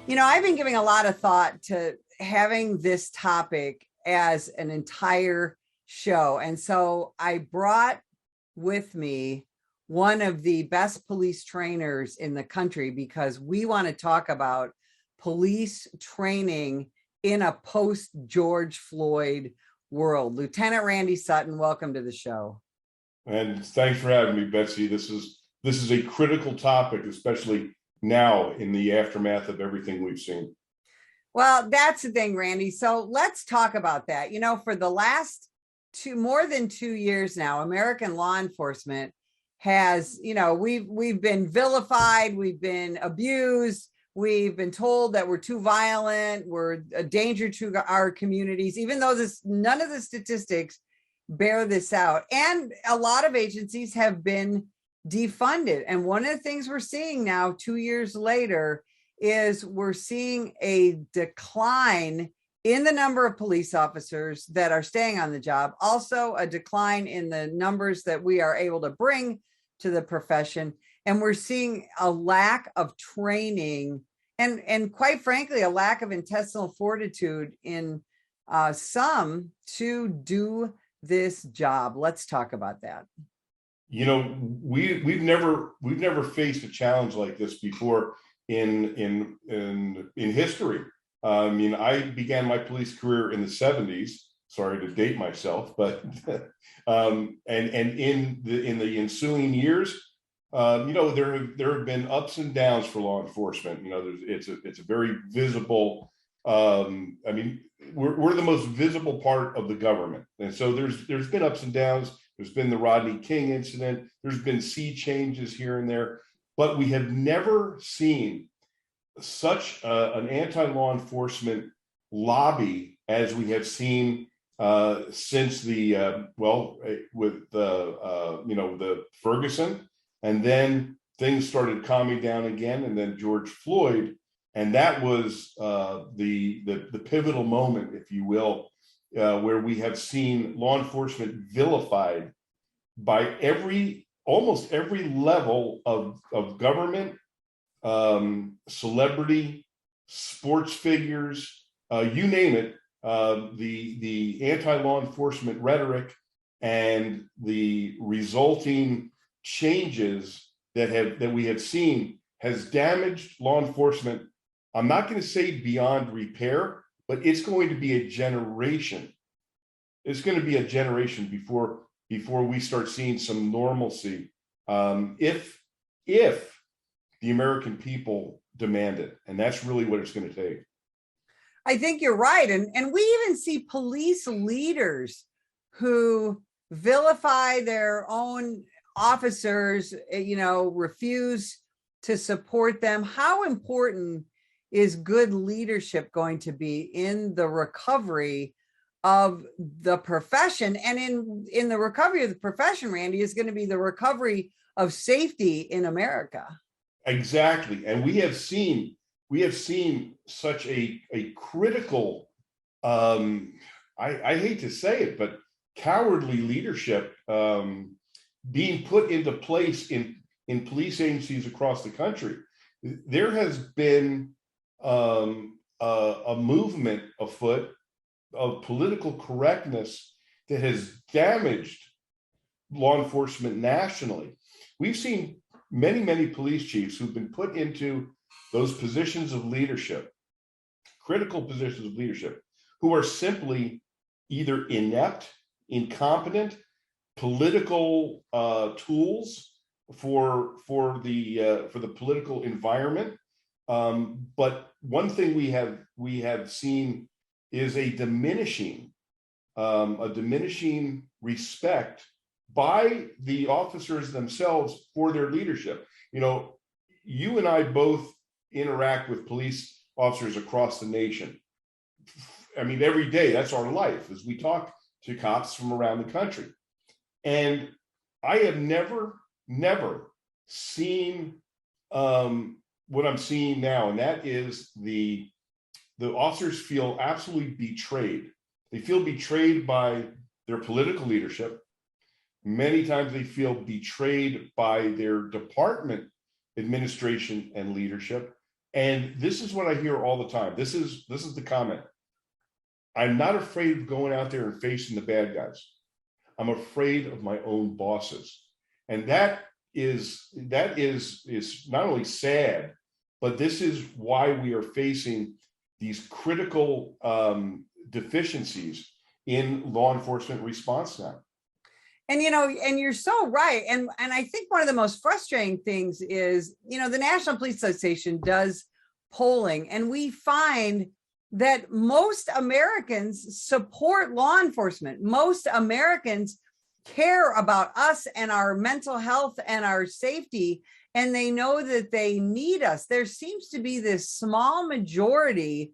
I've been giving a lot of thought to having this topic as an entire show. And so I brought with me one of the best police trainers in the country because we want to talk about police training in a post George Floyd world. Lieutenant Randy Sutton, welcome to the show. And thanks for having me, Betsy. This is a critical topic, especially now in the aftermath of everything we've seen. Well, that's the thing, Randy. So let's talk about that. For the last more than 2 years now, American law enforcement has, we've been vilified, we've been abused, we've been told that we're too violent, we're a danger to our communities, even though none of the statistics bear this out. And a lot of agencies have been defunded. And one of the things we're seeing now, 2 years later, is we're seeing a decline in the number of police officers that are staying on the job, also a decline in the numbers that we are able to bring to the profession. And we're seeing a lack of training and quite frankly, a lack of intestinal fortitude in some to do this job. Let's talk about that. We've never faced a challenge like this before in history. I began my police career in the 70s. Sorry to date myself, but and in the ensuing years, there have been ups and downs for law enforcement. It's a very visible. We're the most visible part of the government, and so there's been ups and downs. There's been the Rodney King incident. There's been sea changes here and there, but we have never seen such an anti-law enforcement lobby as we have seen since the Ferguson, and then things started calming down again, and then George Floyd, and that was the pivotal moment, if you will, where we have seen law enforcement vilified by almost every level of government, celebrity, sports figures, you name it. The anti-law enforcement rhetoric and the resulting changes that we have seen has damaged law enforcement. I'm not going to say beyond repair, but it's going to be a generation. It's going to be a generation before we start seeing some normalcy, if the American people demand it. And that's really what it's going to take. I think you're right. And we even see police leaders who vilify their own officers, refuse to support them. How important is good leadership going to be in the recovery of the profession? And in the recovery of the profession, Randy, is going to be the recovery of safety in America. Exactly. And we have seen such a critical, I hate to say it, but cowardly leadership being put into place in police agencies across the country. There has been a movement afoot of political correctness that has damaged law enforcement nationally. We've seen many police chiefs who've been put into those positions of leadership, critical positions of leadership, who are simply either inept, incompetent, political tools for the political environment. But one thing we have seen is a diminishing respect by the officers themselves for their leadership. You and I both interact with police officers across the nation. Every day, that's our life, as we talk to cops from around the country. And I have never seen what I'm seeing now, and that is the officers feel absolutely betrayed. They feel betrayed by their political leadership. Many times they feel betrayed by their department administration and leadership. And this is what I hear all the time. This is the comment. I'm not afraid of going out there and facing the bad guys. I'm afraid of my own bosses. And that is not only sad, but this is why we are facing these critical deficiencies in law enforcement response now. And, and you're so right. And I think one of the most frustrating things is, the National Police Association does polling, and we find that most Americans support law enforcement. Most Americans care about us and our mental health and our safety, and they know that they need us. There seems to be this small majority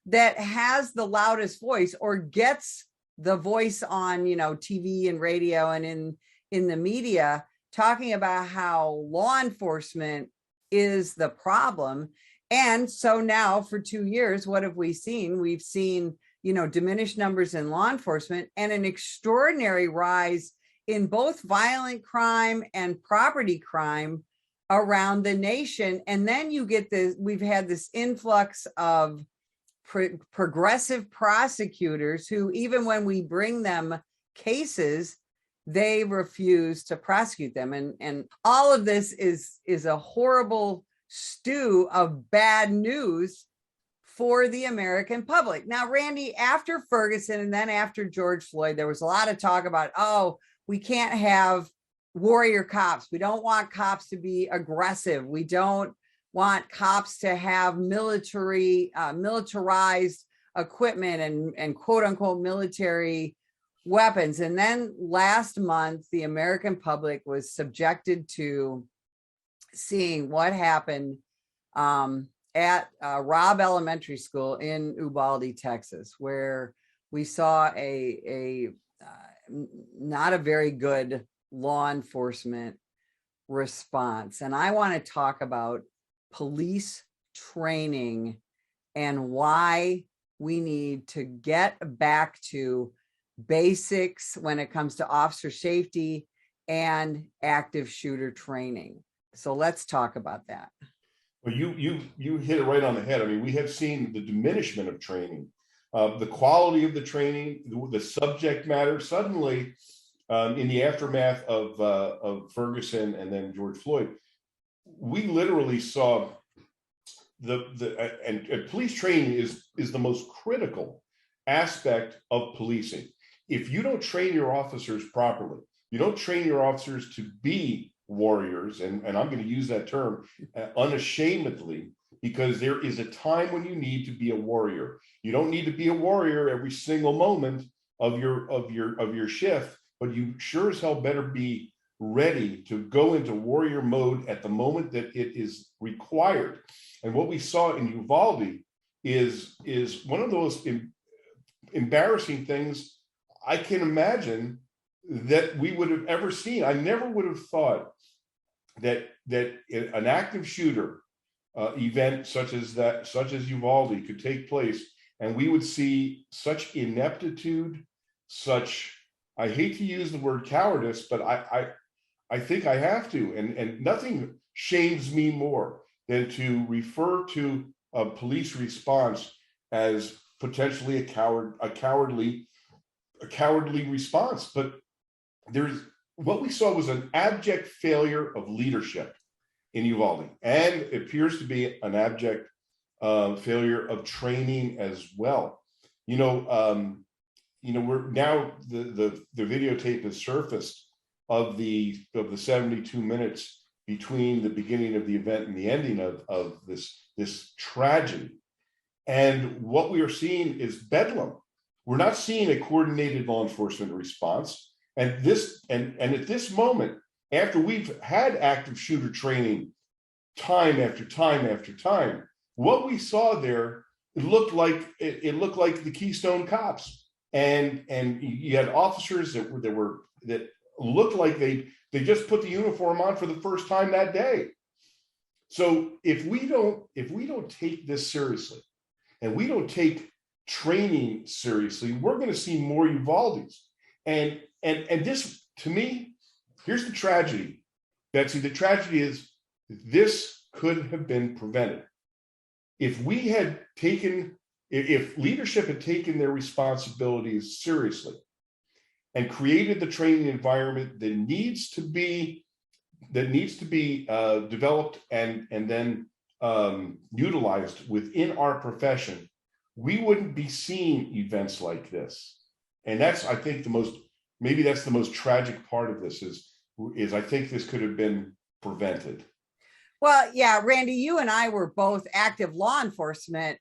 that has the loudest voice or gets the voice on, TV and radio and in the media, talking about how law enforcement is the problem. And so now for 2 years, what have we seen? We've seen, diminished numbers in law enforcement and an extraordinary rise in both violent crime and property crime around the nation. And then you get we've had this influx of progressive prosecutors who, even when we bring them cases, they refuse to prosecute them. And all of this is a horrible stew of bad news for the American public. Now, Randy, after Ferguson and then after George Floyd, there was a lot of talk about, we can't have warrior cops. We don't want cops to be aggressive. We don't want cops to have militarized equipment and quote unquote military weapons. And then last month, the American public was subjected to seeing what happened at Robb Elementary School in Uvalde, Texas, where we saw a not a very good law enforcement response. And I want to talk about police training and why we need to get back to basics when it comes to officer safety and active shooter training. So let's talk about that. Well, you hit it right on the head. I mean, we have seen the diminishment of training, the quality of the training, the subject matter. Suddenly, in the aftermath of Ferguson and then George Floyd, we literally saw and police training is the most critical aspect of policing. If you don't train your officers properly, you don't train your officers to be warriors, and I'm going to use that term unashamedly, because there is a time when you need to be a warrior. You don't need to be a warrior every single moment of your shift, but you sure as hell better be ready to go into warrior mode at the moment that it is required. And what we saw in Uvalde is one of those embarrassing things I can imagine that we would have ever seen. I never would have thought that an active shooter event such as Uvalde could take place, and we would see such ineptitude, such, I hate to use the word cowardice, but I think I have to, and nothing shames me more than to refer to a police response as potentially a cowardly response. But what we saw was an abject failure of leadership in Uvalde, and it appears to be an abject failure of training as well. We're now the videotape has surfaced of the 72 minutes between the beginning of the event and the ending of this tragedy. And what we are seeing is bedlam. We're not seeing a coordinated law enforcement response. And at this moment, after we've had active shooter training time after time after time, what we saw there, it looked like the Keystone Cops. And you had officers that looked like they just put the uniform on for the first time that day. So if we don't take this seriously, and we don't take training seriously, we're going to see more Uvaldes. And this, to me, here's the tragedy, Betsy. The tragedy is this could have been prevented. if leadership had taken their responsibilities seriously and created the training environment that needs to be developed and then utilized within our profession, we wouldn't be seeing events like this. And that's, I think, maybe that's the most tragic part of this is I think this could have been prevented. Well, yeah, Randy, you and I were both active law enforcement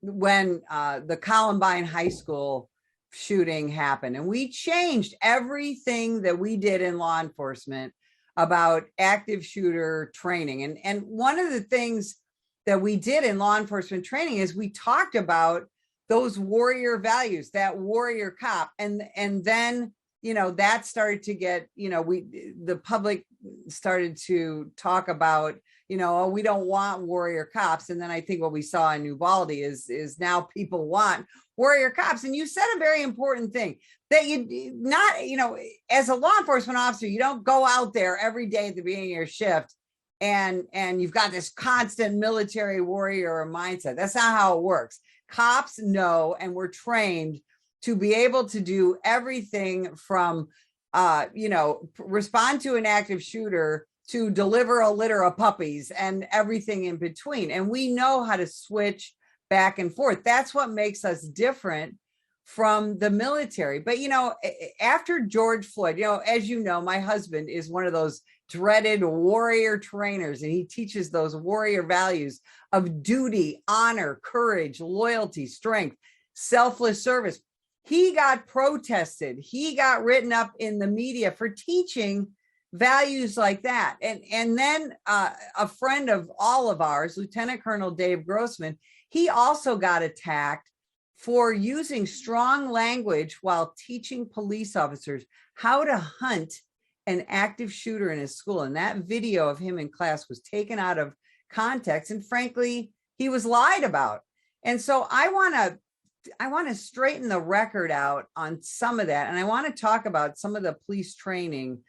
when the Columbine High School shooting happened. And we changed everything that we did in law enforcement about active shooter training. And one of the things that we did in law enforcement training is we talked about those warrior values, that warrior cop. And then, that started to get, the public started to talk about, oh, we don't want warrior cops. And then I think what we saw in Uvalde is now people want warrior cops. And you said a very important thing that you not, as a law enforcement officer, you don't go out there every day at the beginning of your shift and you've got this constant military warrior mindset. That's not how it works. Cops know, and we're trained to be able to do everything from, respond to an active shooter to deliver a litter of puppies and everything in between. And we know how to switch back and forth. That's what makes us different from the military. But, after George Floyd, as you know, my husband is one of those dreaded warrior trainers, and he teaches those warrior values of duty, honor, courage, loyalty, strength, selfless service. He got protested. He got written up in the media for teaching values like that. And then a friend of all of ours, Lieutenant Colonel Dave Grossman, he also got attacked for using strong language while teaching police officers how to hunt an active shooter in his school. And that video of him in class was taken out of context. And frankly, he was lied about. And so I want to straighten the record out on some of that. And I want to talk about some of the police training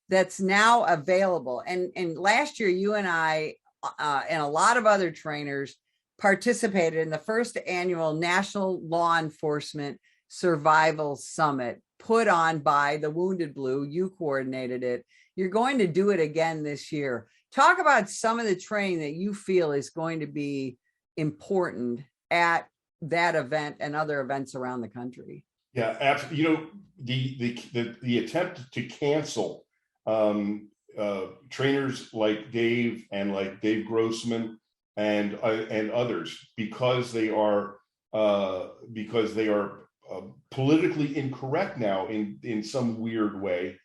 that's now available. And last year, you and I and a lot of other trainers participated in the first annual National Law Enforcement Survival Summit put on by the Wounded Blue. You coordinated it. You're going to do it again this year. Talk about some of the training that you feel is going to be important at that event and other events around the country. Yeah, absolutely. The attempt to cancel trainers like Dave and like Dave Grossman and others because they are politically incorrect now in some weird way.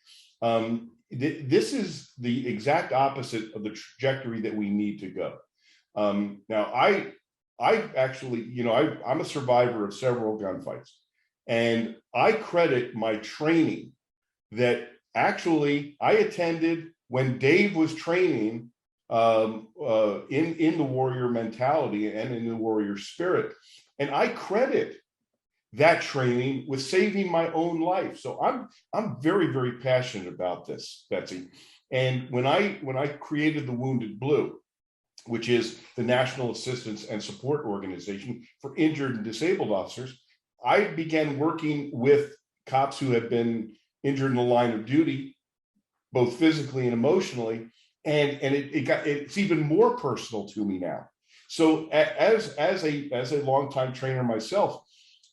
This is the exact opposite of the trajectory that we need to go. Now, I actually, I'm a survivor of several gunfights, and I credit my training that actually I attended when Dave was training in the warrior mentality and in the warrior spirit. And I credit that training with saving my own life. So I'm very, very passionate about this, Betsy. And when I created the Wounded Blue, which is the National Assistance and Support Organization for injured and disabled officers, I began working with cops who had been injured in the line of duty, both physically and emotionally. And it's even more personal to me now. So as a longtime trainer myself,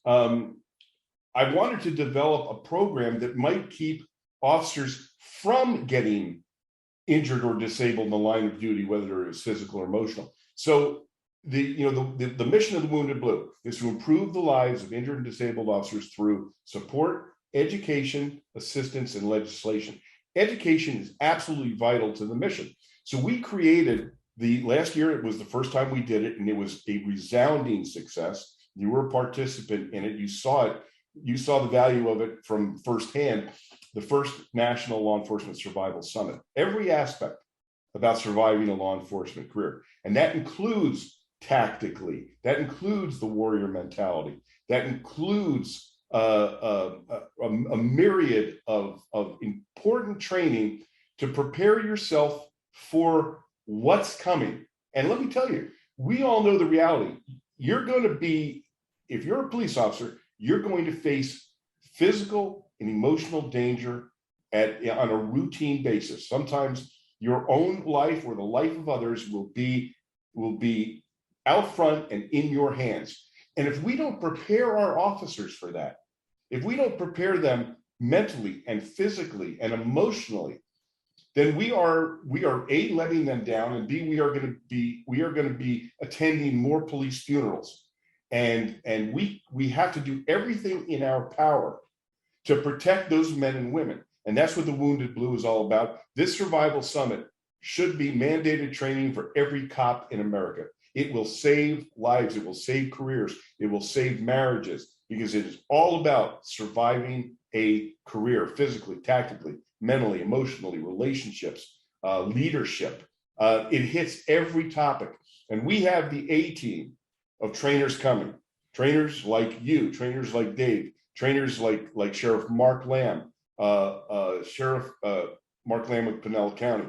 I wanted to develop a program that might keep officers from getting injured or disabled in the line of duty, whether it was physical or emotional. So the mission of the Wounded Blue is to improve the lives of injured and disabled officers through support, education, assistance, and legislation. Education is absolutely vital to the mission. So we created last year, it was the first time we did it, and it was a resounding success. You were a participant in it. You saw it. You saw the value of it from firsthand. The first National Law Enforcement Survival Summit. Every aspect about surviving a law enforcement career. And that includes tactically, that includes the warrior mentality, that includes a myriad of important training to prepare yourself for what's coming. And let me tell you, we all know the reality. You're going to be, if you're a police officer, you're going to face physical and emotional danger on a routine basis. Sometimes your own life or the life of others will be out front and in your hands. And if we don't prepare our officers for that, if we don't prepare them mentally and physically and emotionally, then we are A, letting them down, and B, we are going to be attending more police funerals. And we have to do everything in our power to protect those men and women. And that's what the Wounded Blue is all about. This Survival Summit should be mandated training for every cop in America. It will save lives, it will save careers, it will save marriages, because it is all about surviving a career physically, tactically, mentally, emotionally, relationships, leadership. It hits every topic. And we have the A team of trainers coming. Trainers like you, trainers like Dave, trainers like Sheriff Mark Lamb, Sheriff Mark Lamb of Pinellas County,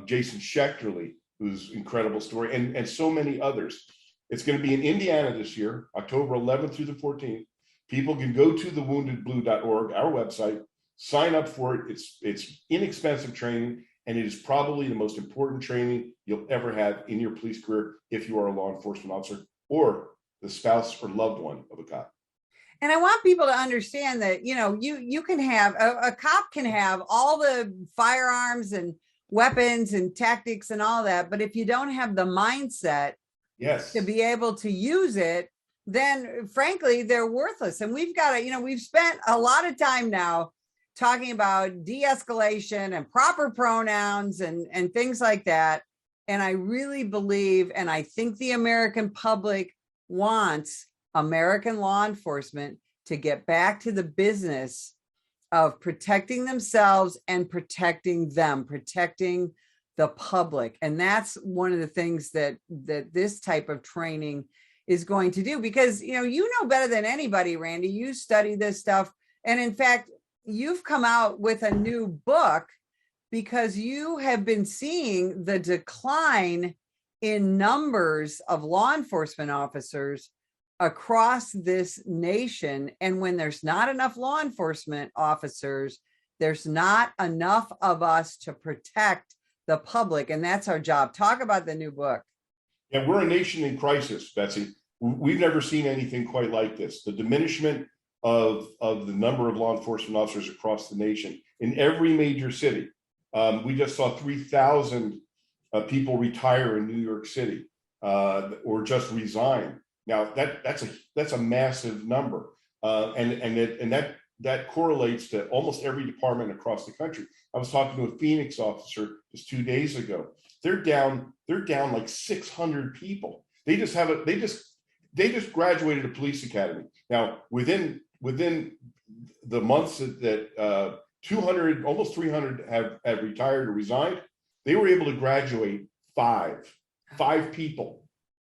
Jason Schechterly, whose incredible story, and so many others. It's going to be in Indiana this year, October 11th through the 14th. People can go to thewoundedblue.org, our website, sign up for it. It's inexpensive training, and it is probably the most important training you'll ever have in your police career if you are a law enforcement officer or the spouse or loved one of a cop. And I want people to understand that, you can have a cop can have all the firearms and weapons and tactics and all that, but if you don't have the mindset to be able to use it, then frankly, they're worthless. And we've got to, we've spent a lot of time now talking about de-escalation and proper pronouns and things like that. And I really believe, and I think the American public wants American law enforcement to get back to the business of protecting themselves and protecting the public. And that's one of the things that this type of training is going to do, because you know better than anybody, Randy, you study this stuff. And in fact, you've come out with a new book because you have been seeing the decline in numbers of law enforcement officers across this nation. And when there's not enough law enforcement officers, there's not enough of us to protect the public. And that's our job. Talk about the new book. Yeah, we're a nation in crisis, Betsy. We've never seen anything quite like this. The diminishment of the number of law enforcement officers across the nation in every major city. We just saw 3,000 people retire in New York City or just resign. Now that's a massive number, and that correlates to almost every department across the country. I was talking to a Phoenix officer just 2 days ago. They're down like 600 people. They just graduated a police academy. Now within the months that 200, almost 300 have retired or resigned, they were able to graduate five people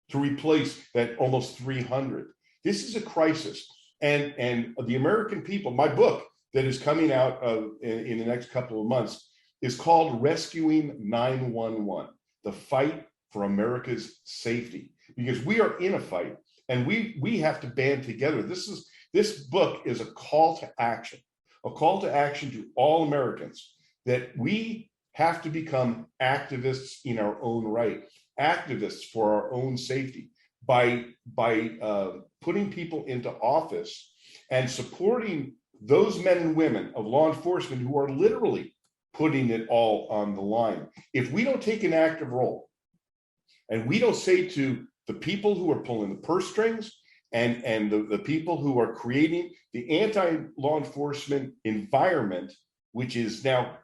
to replace that almost 300. This is a crisis. And the American people, my book that is coming out in the next couple of months is called Rescuing 911, the fight for America's safety, because we are in a fight and we have to band together. This book is a call to action to all Americans that we have to become activists in our own right, activists for our own safety by putting people into office and supporting those men and women of law enforcement who are literally putting it all on the line. If we don't take an active role and we don't say to the people who are pulling the purse strings and the people who are creating the anti-law enforcement environment, which is now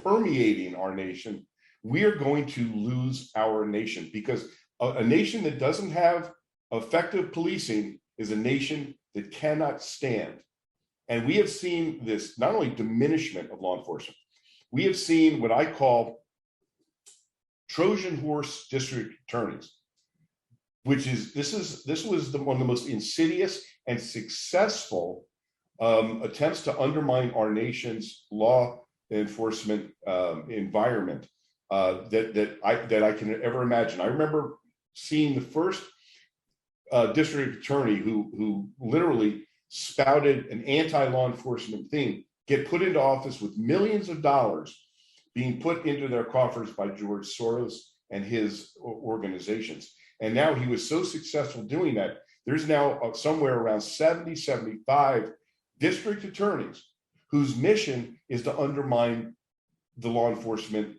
permeating our nation, we are going to lose our nation, because a nation that doesn't have effective policing is a nation that cannot stand. And we have seen this not only diminishment of law enforcement, we have seen what I call Trojan horse district attorneys, which is this was one of the most insidious and successful attempts to undermine our nation's law enforcement environment that I can ever imagine. I remember seen the first district attorney who literally spouted an anti-law enforcement theme get put into office with millions of dollars being put into their coffers by George Soros and his organizations. And now he was so successful doing that, there's now somewhere around 70, 75 district attorneys whose mission is to undermine the law enforcement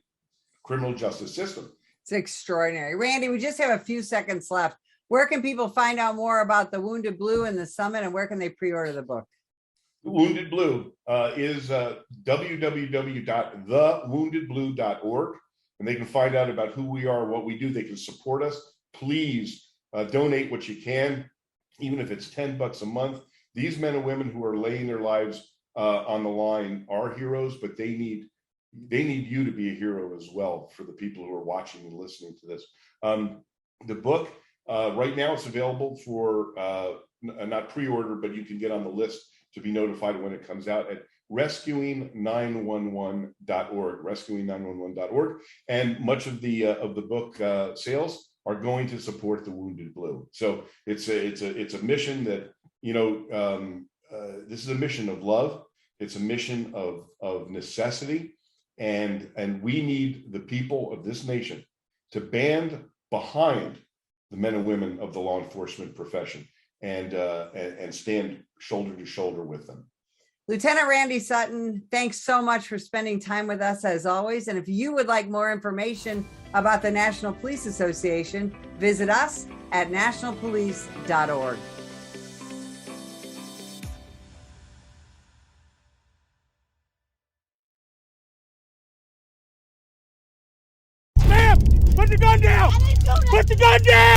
criminal justice system. It's extraordinary. Randy, we just have a few seconds left. Where can people find out more about the Wounded Blue and the summit, and where can they pre-order the book? Wounded Blue is www.thewoundedblue.org, and they can find out about who we are, what we do. They can support us. Please donate what you can, even if it's $10 a month. These men and women who are laying their lives on the line are heroes, but they need you to be a hero as well for the people who are watching and listening to this. The book, right now it's available for not pre-order, but you can get on the list to be notified when it comes out at rescuing911.org, rescuing911.org. And much of the book sales are going to support the Wounded Blue. So it's a mission that, this is a mission of love. It's a mission of necessity. And we need the people of this nation to band behind the men and women of the law enforcement profession and stand shoulder to shoulder with them. Lieutenant Randy Sutton, thanks so much for spending time with us as always. And if you would like more information about the National Police Association, visit us at nationalpolice.org. Ma'am, put the gun down! Put the gun down!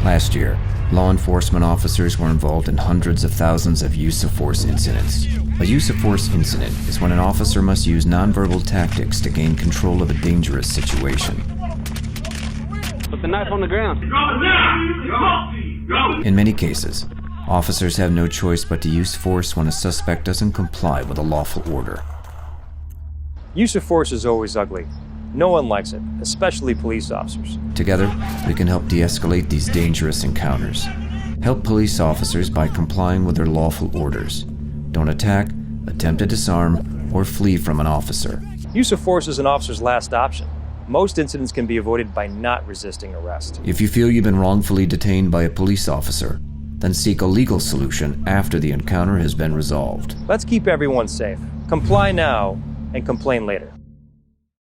Last year, law enforcement officers were involved in hundreds of thousands of use of force incidents. A use of force incident is when an officer must use nonverbal tactics to gain control of a dangerous situation. Put the knife on the ground. In many cases, officers have no choice but to use force when a suspect doesn't comply with a lawful order. Use of force is always ugly. No one likes it, especially police officers. Together, we can help de-escalate these dangerous encounters. Help police officers by complying with their lawful orders. Don't attack, attempt to disarm, or flee from an officer. Use of force is an officer's last option. Most incidents can be avoided by not resisting arrest. If you feel you've been wrongfully detained by a police officer, then seek a legal solution after the encounter has been resolved. Let's keep everyone safe. Comply now and complain later.